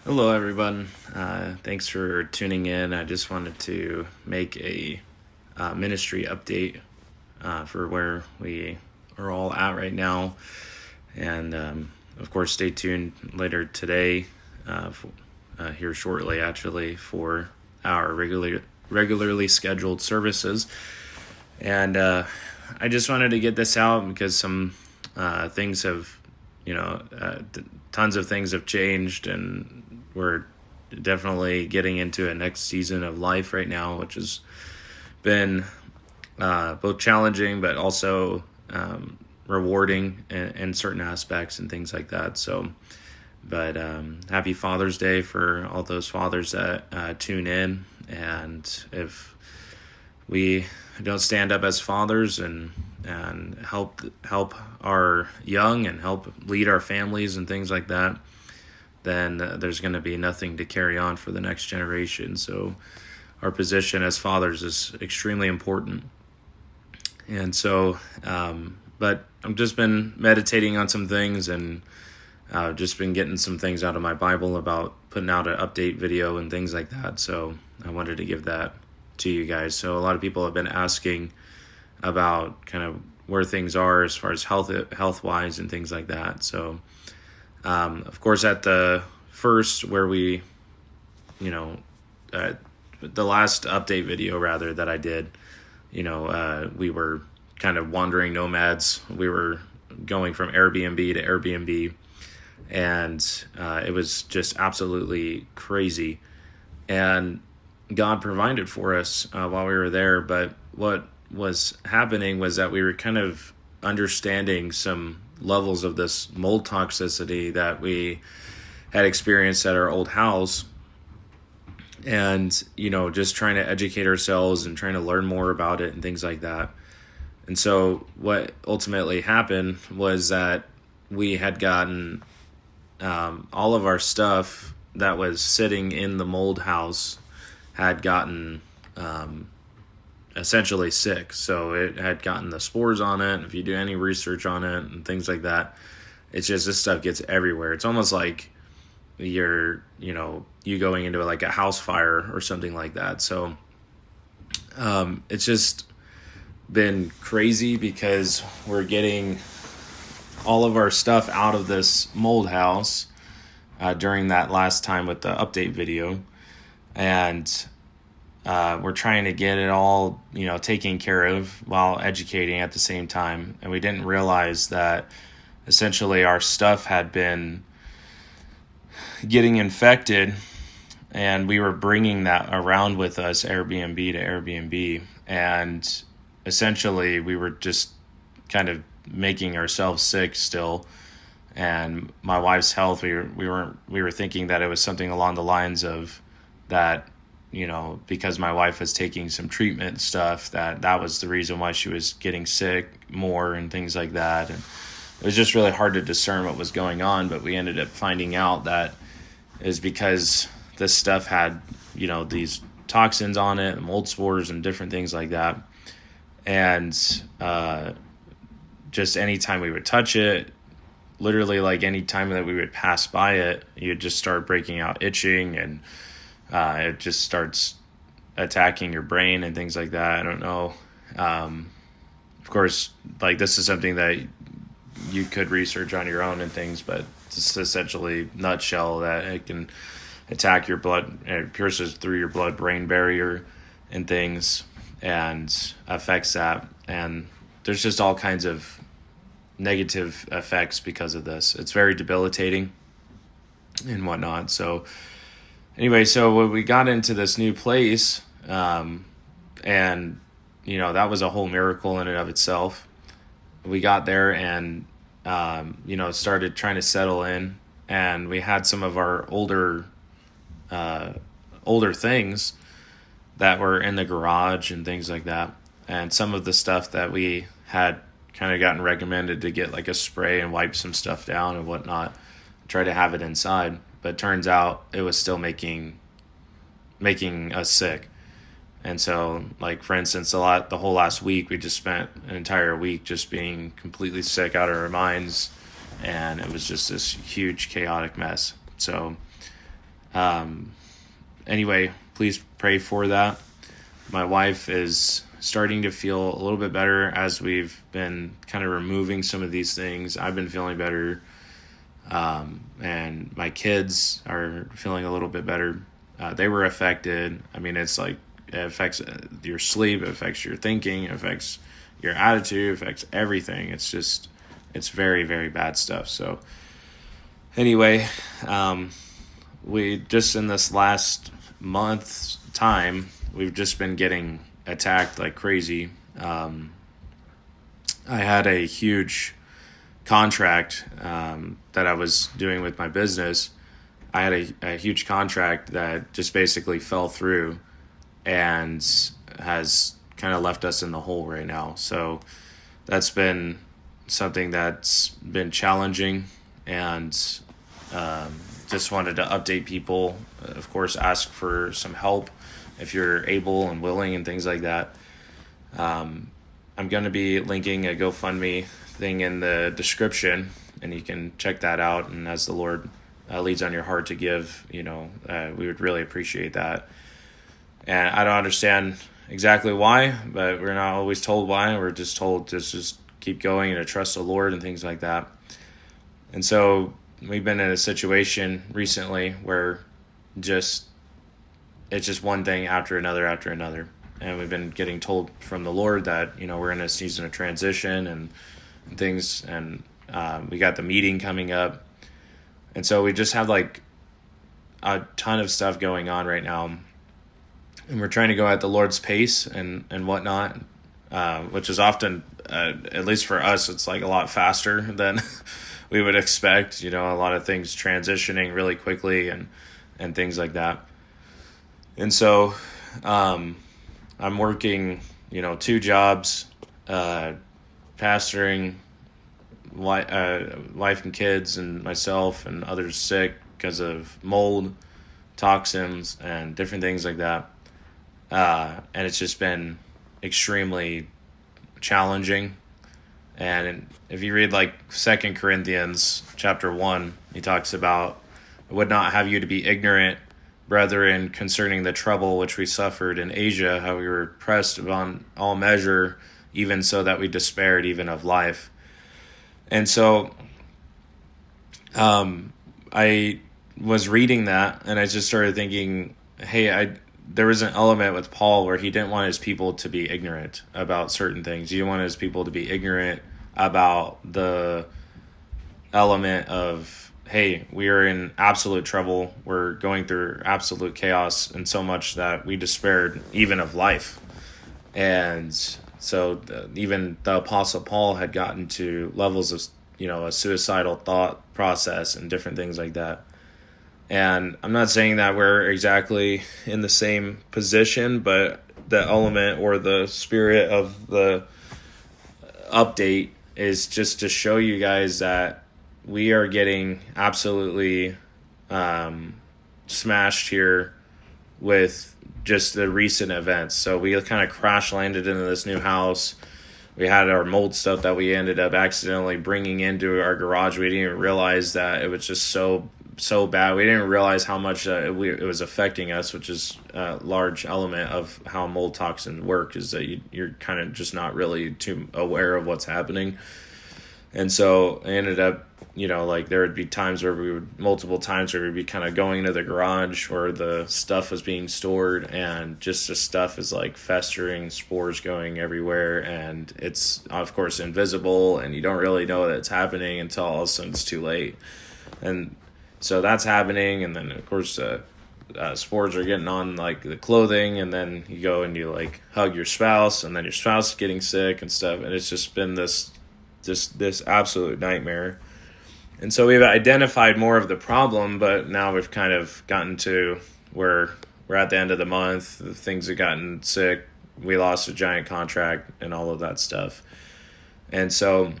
Hello, everyone. Thanks for tuning in. I just wanted to make a ministry update for where we are all at right now. And of course, stay tuned later today, here shortly, actually, for our regularly scheduled services. And I just wanted to get this out because some things have, tons of things have changed, and we're definitely getting into a next season of life right now, which has been both challenging but also rewarding in certain aspects and things like that. So, but happy Father's Day for all those fathers that tune in. And if we don't stand up as fathers and help our young and help lead our families and things like that, then there's going to be nothing to carry on for the next generation. So our position as fathers is extremely important. And so, but I've just been meditating on some things, and just been getting some things out of my Bible about putting out an update video and things like that. So I wanted to give that to you guys. So a lot of people have been asking about kind of where things are as far as health wise and things like that. So of course, at the first where we, the last update video rather that I did, we were kind of wandering nomads. We were going from Airbnb to Airbnb, and it was just absolutely crazy. And God provided for us while we were there. But what was happening was that we were kind of understanding some levels of this mold toxicity that we had experienced at our old house, and just trying to educate ourselves and trying to learn more about it and things like that. And so what ultimately happened was that we had gotten all of our stuff that was sitting in the mold house had gotten essentially sick. So it had gotten the spores on it. If you do any research on it and things like that, it's just this stuff gets everywhere. It's almost like you going into like a house fire or something like that. So it's just been crazy because we're getting all of our stuff out of this mold house during that last time with the update video, and we're trying to get it all, taken care of while educating at the same time. And we didn't realize that essentially our stuff had been getting infected, and we were bringing that around with us Airbnb to Airbnb. And essentially we were just kind of making ourselves sick still. And my wife's health, we were thinking that it was something along the lines of that, because my wife was taking some treatment stuff, that was the reason why she was getting sick more and things like that. And it was just really hard to discern what was going on, but we ended up finding out that is because this stuff had, these toxins on it, mold spores and different things like that. And just anytime we would touch it, literally like any time that we would pass by it, you'd just start breaking out itching, and it just starts attacking your brain and things like that. I don't know. Of course, like this is something that you could research on your own and things, but it's essentially nutshell that it can attack your blood. It pierces through your blood-brain barrier and things and affects that. And there's just all kinds of negative effects because of this. It's very debilitating and whatnot. So anyway, so when we got into this new place, and that was a whole miracle in and of itself. We got there and started trying to settle in, and we had some of our older things that were in the garage and things like that, and some of the stuff that we had kind of gotten recommended to get like a spray and wipe some stuff down and whatnot, try to have it inside. But turns out it was still making us sick. And so, like, for instance, the whole last week, we just spent an entire week just being completely sick out of our minds, and it was just this huge chaotic mess. So Anyway, please pray for that. My wife is starting to feel a little bit better as we've been kind of removing some of these things. I've been feeling better. And my kids are feeling a little bit better. They were affected. I mean, it's like it affects your sleep, it affects your thinking, it affects your attitude, it affects everything. It's very, very bad stuff. So anyway, we just in this last month's time, we've just been getting attacked like crazy. I had a huge contract that I was doing with my business. I had a huge contract that just basically fell through and has kind of left us in the hole right now. So that's been something that's been challenging, and just wanted to update people. Of course, ask for some help if you're able and willing and things like that. I'm going to be linking a GoFundMe thing in the description, and you can check that out. And as the Lord leads on your heart to give, we would really appreciate that. And I don't understand exactly why, but we're not always told why. We're just told to just keep going and to trust the Lord and things like that. And so we've been in a situation recently where it's just one thing after another. And we've been getting told from the Lord that, we're in a season of transition and things, and we got the meeting coming up. And so we just have like a ton of stuff going on right now. And we're trying to go at the Lord's pace and whatnot, which is often, at least for us, it's like a lot faster than we would expect. A lot of things transitioning really quickly and things like that. And so I'm working, 2 jobs, pastoring, wife and kids and myself and others sick because of mold, toxins, and different things like that. And it's just been extremely challenging. And if you read like 2 Corinthians chapter 1, he talks about, I would not have you to be ignorant, brethren, concerning the trouble which we suffered in Asia, how we were pressed upon all measure, even so that we despaired even of life. And so I was reading that, and I just started thinking, hey, there was an element with Paul where he didn't want his people to be ignorant about certain things. He didn't want his people to be ignorant about the element of, hey, we are in absolute trouble. We're going through absolute chaos, and so much that we despaired even of life. And so even the Apostle Paul had gotten to levels of, a suicidal thought process and different things like that. And I'm not saying that we're exactly in the same position, but the element or the spirit of the update is just to show you guys that we are getting absolutely smashed here with just the recent events. So we kind of crash landed into this new house. We had our mold stuff that we ended up accidentally bringing into our garage. We didn't even realize that it was just so bad. We didn't realize how much it was affecting us, which is a large element of how mold toxins work, is that you're kind of just not really too aware of what's happening. And so I ended up, there would be times where multiple times where we'd be kind of going into the garage where the stuff was being stored, and just the stuff is like festering, spores going everywhere, and it's of course invisible, and you don't really know that it's happening until all of a sudden it's too late. And so that's happening, and then of course spores are getting on like the clothing, and then you go and you like hug your spouse, and then your spouse is getting sick and stuff, and it's just been this absolute nightmare. And so we've identified more of the problem, but now we've kind of gotten to where we're at the end of the month. Things have gotten sick. We lost a giant contract and all of that stuff. And so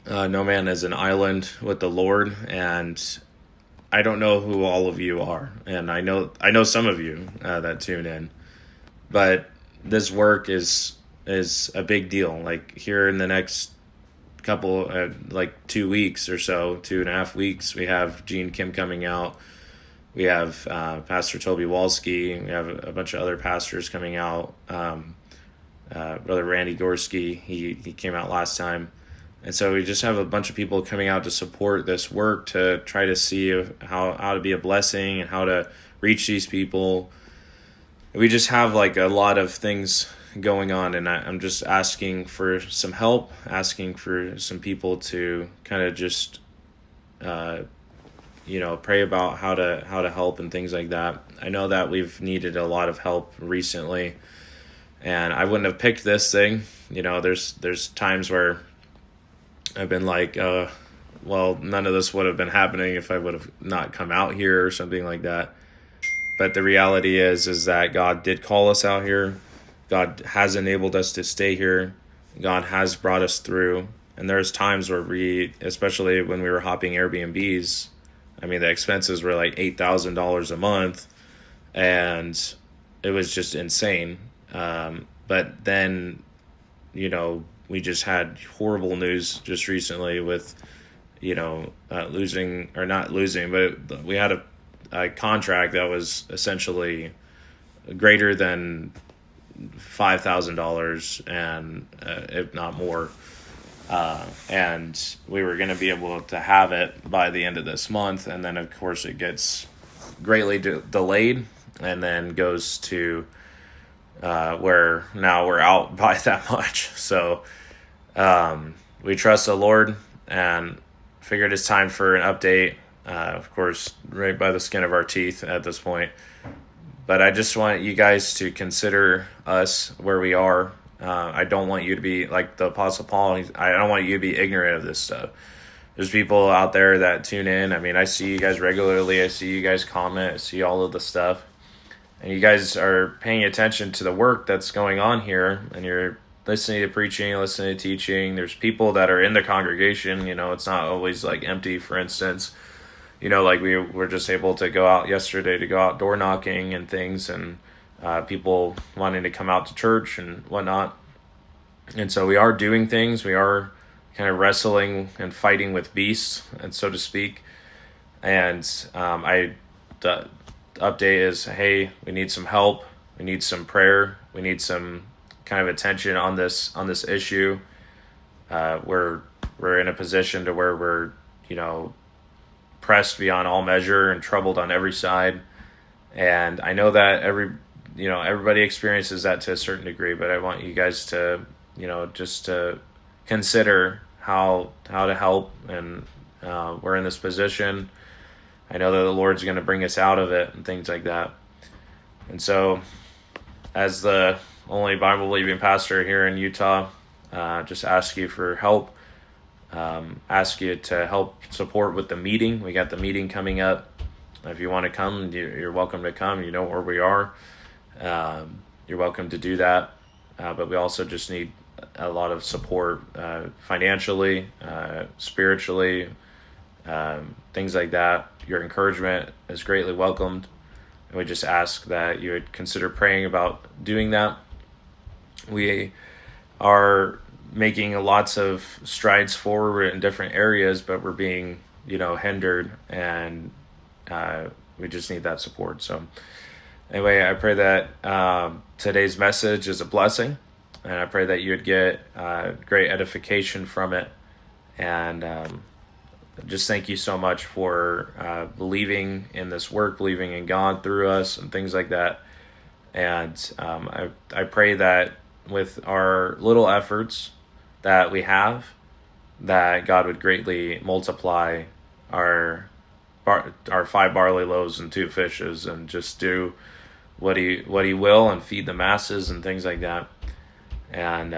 no man is an island with the Lord. And I don't know who all of you are. And I know some of you that tune in. But this work is a big deal. Like here in the next couple 2 weeks or so, 2.5 weeks, we have Gene Kim coming out We have Pastor Toby Walski. We have a bunch of other pastors coming out. Brother Randy Gorski, he came out last time. And so we just have a bunch of people coming out to support this work, to try to see how to be a blessing and how to reach these people. We just have like a lot of things going on, and I'm just asking for some help, asking for some people to kind of just pray about how to help and things like that. I know that we've needed a lot of help recently, and I wouldn't have picked this thing. There's times where I've been like, well, none of this would have been happening if I would have not come out here or something like that. But the reality is that God did call us out here. God has enabled us to stay here. God has brought us through. And there's times where especially when we were hopping Airbnbs, I mean, the expenses were like $8,000 a month, and it was just insane. But then, we just had horrible news just recently with, losing, or not losing, but we had a contract that was essentially greater than $5,000, and if not more. And we were going to be able to have it by the end of this month, and then of course it gets greatly delayed, and then goes to where now we're out by that much. So we trust the Lord and figured it's time for an update. Of course, right by the skin of our teeth at this point. But I just want you guys to consider us where we are. I don't want you to be like the Apostle Paul. I don't want you to be ignorant of this stuff. There's people out there that tune in. I mean, I see you guys regularly. I see you guys comment. I see all of the stuff. And you guys are paying attention to the work that's going on here. And you're listening to preaching, listening to teaching. There's people that are in the congregation. It's not always like empty, for instance. Like we were just able to go out yesterday to go out door knocking and things, and people wanting to come out to church and whatnot. And so we are doing things. We are kind of wrestling and fighting with beasts, and so to speak. And the update is, hey, we need some help. We need some prayer. We need some kind of attention on this issue. We're in a position to where we're, pressed beyond all measure and troubled on every side. And I know that everybody experiences that to a certain degree, but I want you guys to, just to consider how to help. And we're in this position. I know that the Lord's going to bring us out of it and things like that. And so, as the only Bible-believing pastor here in Utah, just ask you for help. Ask you to help support with the meeting. We got the meeting coming up. If you want to come, you're welcome to come. You know where we are. You're welcome to do that. But we also just need a lot of support financially, spiritually, things like that. Your encouragement is greatly welcomed. And we just ask that you would consider praying about doing that. We are making lots of strides forward in different areas, but we're being, hindered, and we just need that support. So anyway, I pray that today's message is a blessing, and I pray that you would get great edification from it. And just thank you so much for believing in this work, believing in God through us and things like that. And I pray that with our little efforts that we have, that God would greatly multiply our 5 barley loaves and 2 fishes, and just do what he will, and feed the masses and things like that. And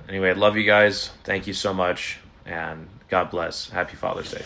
anyway, I love you guys. Thank you so much, and God bless. Happy Father's Day.